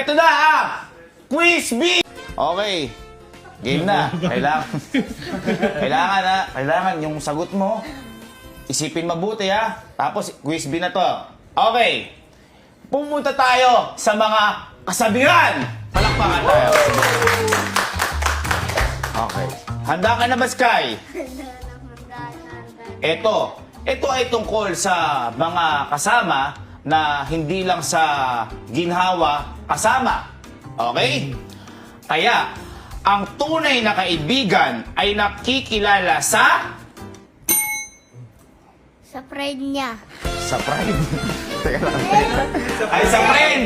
Eto na ang Quiz B! Okay. Game na. Kailangan yung sagot mo. Isipin mabuti ha. Tapos quiz B na to. Okay. Pumunta tayo sa mga kasabihan. Palakpakan tayo. Okay. Handa ka na ba, Sky? Ito ay tungkol sa mga kasama na hindi lang sa ginhawa kasama. Okay? Kaya, ang tunay na kaibigan ay nakikilala sa... Sa friend niya. Sa friend. Teka lang. Ay, sa friend!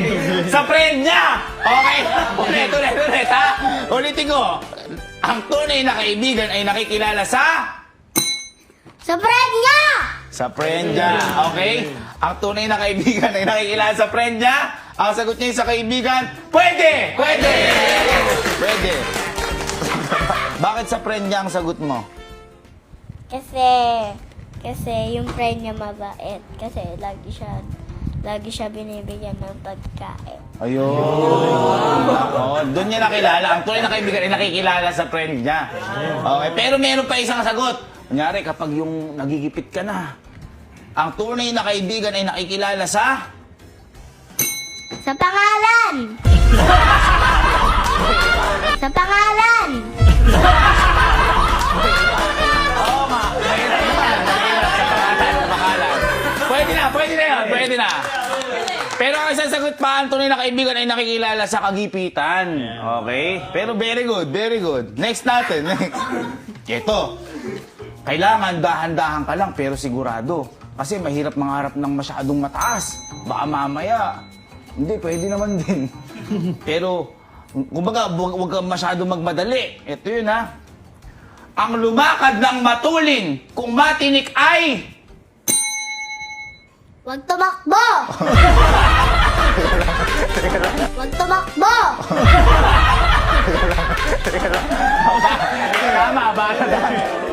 Sa friend niya! Okay. Ulit, ha? Ulitin ko. Ang tunay na kaibigan ay nakikilala sa... Sa friend niya! Sa friend niya. Okay? Ang tunay na kaibigan ay nakikilala sa friend niya. Ang sagot niya sa kaibigan, pwede! Pwede! Pwede. Bakit sa friend niya ang sagot mo? Kasi yung friend niya mabait. Kasi lagi siya binibigyan ng pagkain. Ayun. Oh, doon niya nakilala. Ang tunay na kaibigan ay nakikilala sa friend niya. Okay, pero meron pa isang sagot. Kunyari, kapag yung nagigipit ka na, ang tunay na kaibigan ay nakikilala sa... Sa pangalan! Sa pangalan! Oo nga. Mahirap naman. Mahirap sa pangalan. Pwede na. Pero ang isang sagot pa, ang tunay na kaibigan ay nakikilala sa kagipitan. Okay? Pero very good. Next natin. Ito. Kailangan dahan-dahan ka lang pero sigurado. Kasi mahirap mangarap ng masyadong mataas. Baka mamaya, hindi, pwede naman din. Pero, kumbaga, huwag kang masyadong magmadali. Ito yun, ha? Ang lumakad ng matulin kung matinik ay... Huwag tumakbo! Huwag tumakbo! Tama, bala tayo.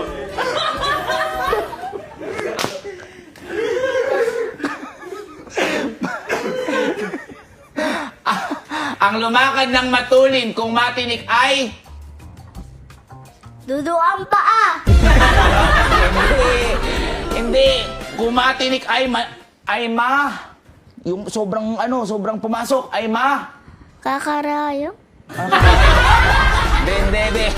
Ang lumakad ng matulin kung matinik ay... Dudu ang paa! Hindi. Kung matinik ay yung sobrang pumasok ay Kakarayo? Hindi.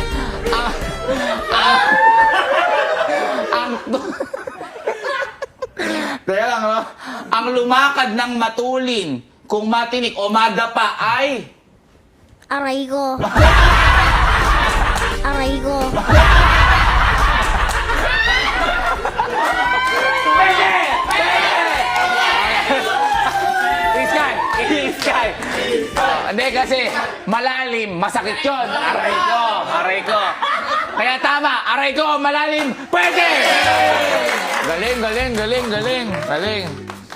Kaya lang, no? Ang lumakad ng matulin kung matinik o madapa ay... Aray ko. Aray ko. Iskay! Hindi kasi malalim, masakit yun. Aray ko. Kaya tama, aray ko, malalim, pwede! Galing.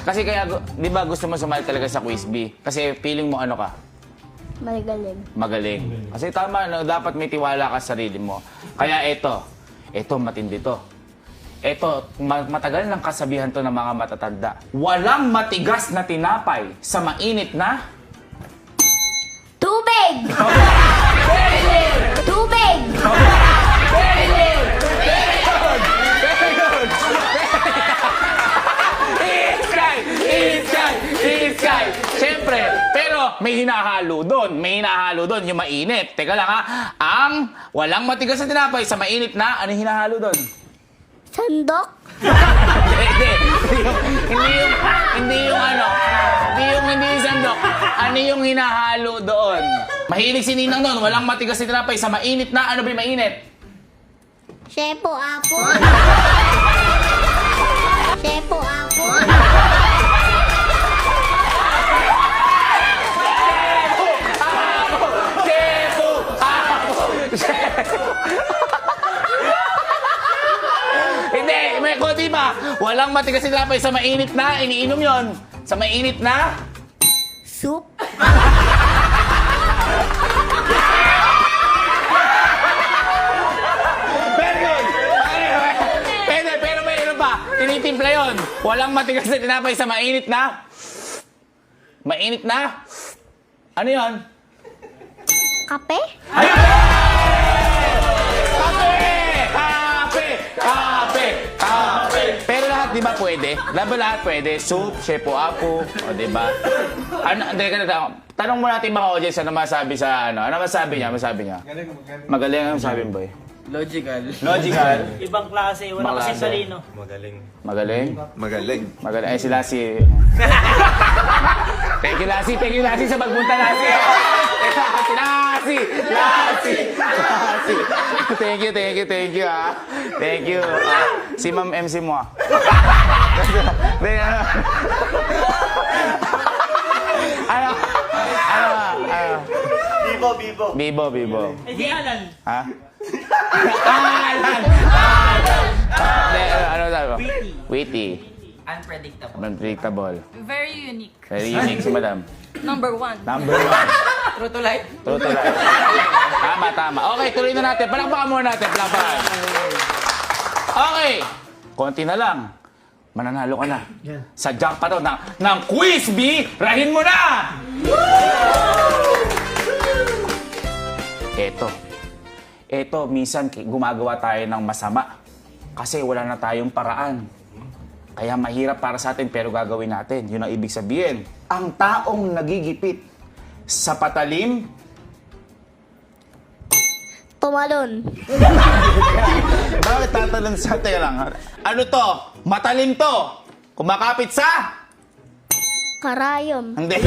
Kasi kaya, di ba gusto mo sumali talaga sa Quiz B? Kasi feeling mo ano ka? Magaling. Kasi tama, no, dapat may tiwala ka sa sarili mo. Kaya ito matindi to. Ito, matagal ng kasabihan to ng mga matatanda. Walang matigas na tinapay sa mainit na... Tubig! Tubig! Iskay! Siyempre, pero may hinahalo doon. Yung mainit. Teka lang ha, ang walang matigas na tinapay sa mainit na, ano yung hinahalo doon? Sandok? Hindi yung sandok. Ano yung hinahalo doon? Mahilig si Ninang doon, walang matigas na tinapay sa mainit na, ano ba yung mainit? Shepo apo? Shepo apo? Hindi, may konti pa. Walang matigas na tinapay sa mainit na, iniinom yon. Sa mainit na... Soup? Very good! Pwede, pero mayroon pa. Tinitimpla yon. Walang matigas na tinapay sa mainit na... Mainit na... Ano yun? Kape? Ayun! Kape! Kape! Kape! Kape! Pero lahat, di ba pwede? Lahat pwede. Soup, shepo-apo, o di ba? Ano, hindi ka na tanong mo natin mga audience ano masabi sa ano. Ano masabi niya? Magaling ang sabi mo, boy. Logical. Logical. Ibang klase, Ibang wala kasi klase. talino. Magaling. Magaling. Magaling. Ay, si Lassie. Thank you, Lassie. Thank you, Lassie, sa pagpunta, Lassie. Lassie! Lassie! Lassie! Thank you, thank you, thank you, ah. Thank you. Si Ma'am MC mo, ah. Ano? Bibo. Eh di Alan. Ha? Alan! Ano sabi mo? Witty. Unpredictable. Unpredictable. Very unique. Very unique si Madam. Number 1. Number 1. True to life. True to life. Tama. Okay, tuloy na natin. Palakpakan muna natin. Palakpakan. Okay. Konti na lang. Mananalo ka na. Sadyang pa to ng Quiz Bee. Rahin mo na! Eto, minsan gumagawa tayo ng masama. Kasi wala na tayong paraan. Kaya mahirap para sa atin pero gagawin natin. Yun ang ibig sabihin. Ang taong nagigipit sa patalim, Tumalon. bakit tatalon sa teka lang? Ano to? Matalim to. Kumakapit sa? Karayom. Hindi.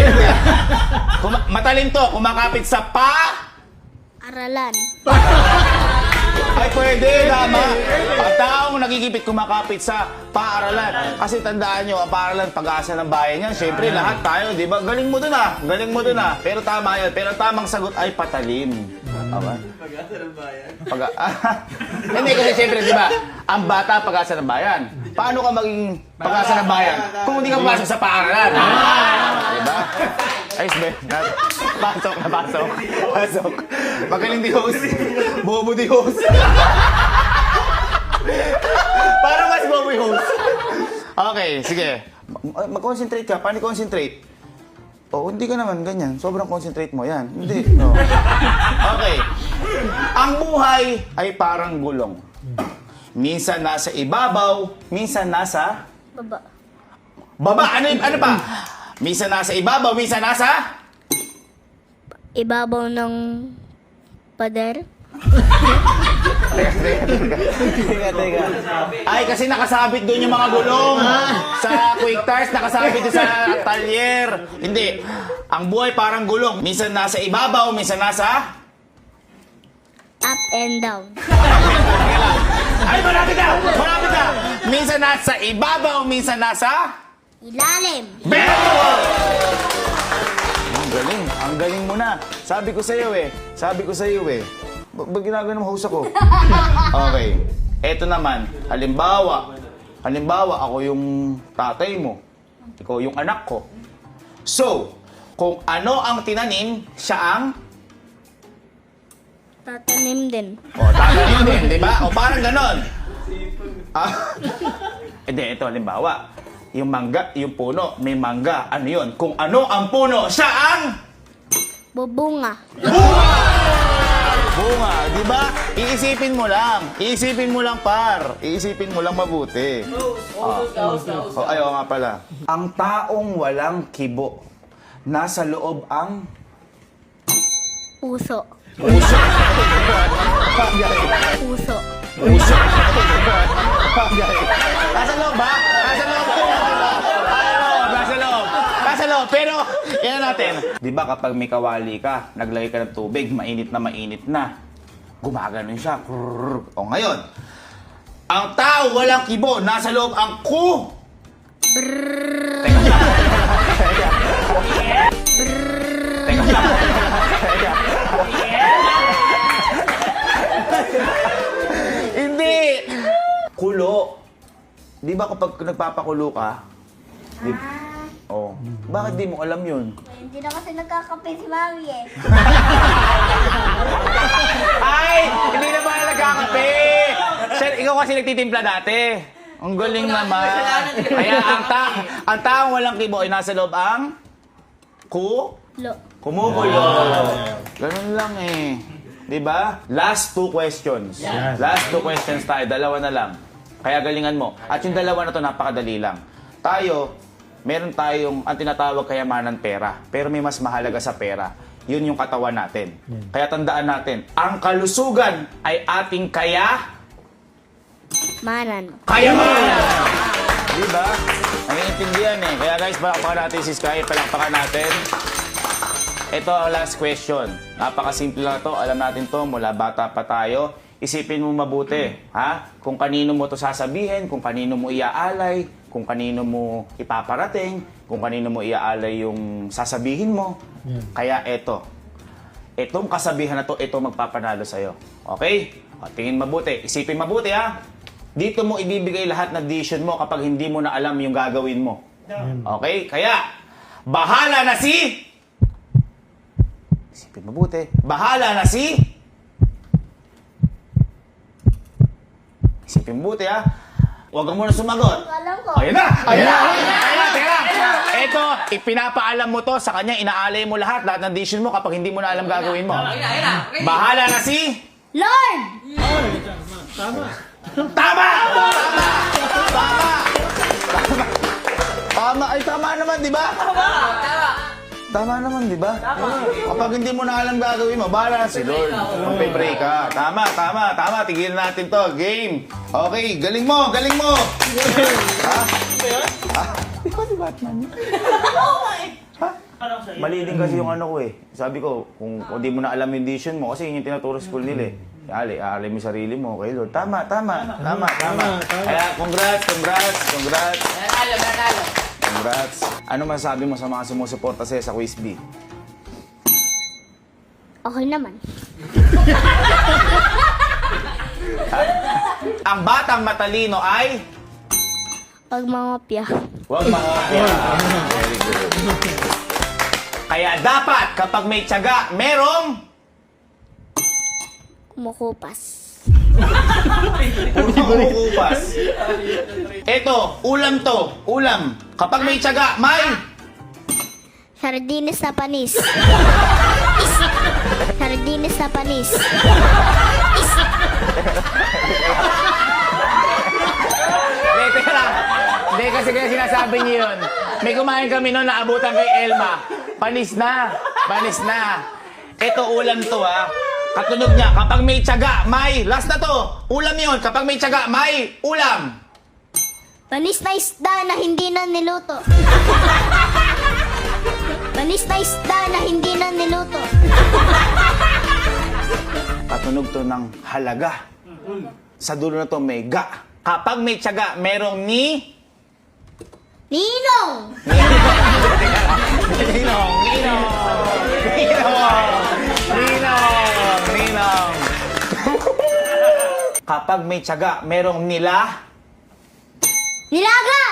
Matalim to. Kumakapit sa Aralan. Ay, pwede, tama. Ang taong nagigipit, kumakapit sa paaralan. Kasi tandaan nyo, ang paaralan, pag-asa ng bayan yan. Siyempre, lahat tayo, di ba? Galing mo dun ah. Pero tama yan. Pero ang tamang sagot ay patalim. Tama? Pag-asa ng bayan? Hindi, kasi siyempre, di ba? Ang bata, pag-asa ng bayan. Paano ka maging pag-asa ng bayan kung hindi ka pumasok sa paaralan? Di ba? Ayos ba? Pasok. Magaling di host. Bobo di host. Parang mas bobo yung host. Okay, sige. Mag-concentrate ka. Paano concentrate? Oh, hindi ka naman ganyan. Sobrang concentrate mo. Yan. Hindi. No. Okay. Ang buhay ay parang gulong. Minsan nasa ibabaw, minsan nasa baba. Ano pa? Minsan nasa ibabaw, minsan nasa Ibabaw ng pader. Teka. Ay, kasi nakasabit doon yung mga gulong. Sa quick tires, nakasabit doon sa talyer. Hindi. Ang buhay parang gulong. Minsan nasa ibabaw, minsan nasa Up and down. ay, malapit na! Minsan nasa ibabaw, minsan nasa Ilalim. Ang galing mo na. Sabi ko sa iyo eh. Ba't ginagawa ng host ako? Okay. Eto naman, halimbawa ako yung tatay mo. Ikaw yung anak ko. So, kung ano ang tinanim, siya ang Tatanim din. tatanim din, di ba? Parang ganon. Hindi, ito halimbawa. Yung mangga, yung puno, may mangga. Ano yun? Kung ano ang puno, siya ang Bubunga. bunga, di ba? Iisipin mo lang, par. Iisipin mo lang mabuti. Ayaw nga pala. Ang taong walang kibo, nasa loob ang Puso. puso. Puso. Nasa loob ba? Nasa loob. Pero, yan natin. Di ba kapag may kawali ka, naglagay ka ng tubig, mainit na, gumaganon siya. O ngayon, ang tao walang kibo, nasa loob ang Hindi! Kulo. Di ba kapag nagpapakulo ka, oh, bakit di mo alam yun? Hindi na kasi nagkakape si Mami eh. Ay! Hindi na ba nagkakape? Sir, ikaw kasi nagtitimpla dati. Ang galing naman. Kaya ang taong walang kibo ay nasa loob ang Lo. Kumukulo. Ganun lang eh. Di ba? Last 2 questions. Last 2 questions tayo. Dalawa na lang. Kaya galingan mo. At yung dalawa na to napakadali lang. Tayo, meron tayong ang tinatawag kayamanan pera. Pero may mas mahalaga sa pera. Yun yung katawan natin. Kaya tandaan natin, ang kalusugan ay ating Manan. kayamanan. Di ba? Naiintindihan eh. Kaya guys, palakpakan natin si Sky. Palakpakan natin. Ito ang last question. Napakasimple lang ito. Alam natin to mula bata pa tayo. Isipin mo mabuti. Ha? Kung kanino mo to sasabihin, kung kanino mo iaalay, kung kanino mo ipaparating, kung kanino mo iaalay yung sasabihin mo. Kaya ito. Itong kasabihan na to, ito magpapanalo sa'yo. Okay? O, tingin mabuti. Isipin mabuti ha. Dito mo ibibigay lahat ng decision mo kapag hindi mo na alam yung gagawin mo. Okay? Kaya, bahala na si... Isipin mabuti. Bahala na si... Isipin mabuti ha. Huwag kang muna sumagot. Alam ko. Ayan na! Ayan na! Ayan na! Teka lang! Ito, ipinapaalam mo to sa kanya, inaalay mo lahat ng decision mo kapag hindi mo na alam gagawin mo. Bahala na si... Lord! Tama! Tama! Tama! Ay, tama naman, di ba? Tama naman, di ba? Kapag hindi mo na alam gagawin mo, bahala na si Lord. Magpe-pray ka. Tama, tama, tama. Tigilan natin to. Game. Okay, galing mo, galing mo. Ha? Ha? Di ba si Batman? Ha? Mali din kasi yung ano ko eh. Sabi ko, kung hindi mo na alam yung decision mo, kasi yun yung tinuturo sa school nila eh. Alay mo yung sarili mo kay Lord. Tama, tama, tama, tama. Kaya congrats. Congrats. Ano masasabi mo sa mga sumusuporta sa'yo sa Quiz B? Okay naman. Ang batang matalino ay... Pag mangopya. Huwag mangopya. Very good. Kaya dapat kapag may tiyaga, merong... Kumukupas. Kumukupas. Ito, ulam to. Ulam. Kapag may tiyaga, may... Sardines na panis. Sardines na panis. Hindi, teka lang. Hindi, kasi kaya sinasabi niyo yun. May kumain kami noon na abutan kay Elma. Panis na. Panis na. Ito, ulam to ha. Katunog niya, kapag may tiyaga, may... Last na to. Ulam yun. Kapag may tiyaga, may ulam. Panis na isda na hindi na niluto. Panis na isda na hindi na niluto. Katunog to ng halaga. Sa dulo na to may ga. Kapag may tiyaga, merong ni... Ninong! Ninong. Kapag may tiyaga, merong nila... Nilaga!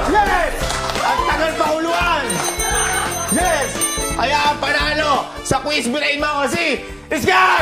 Yes! Ang tagal pakuluan! Yes! Kaya ang panalo sa quiz binayin mo si Sky!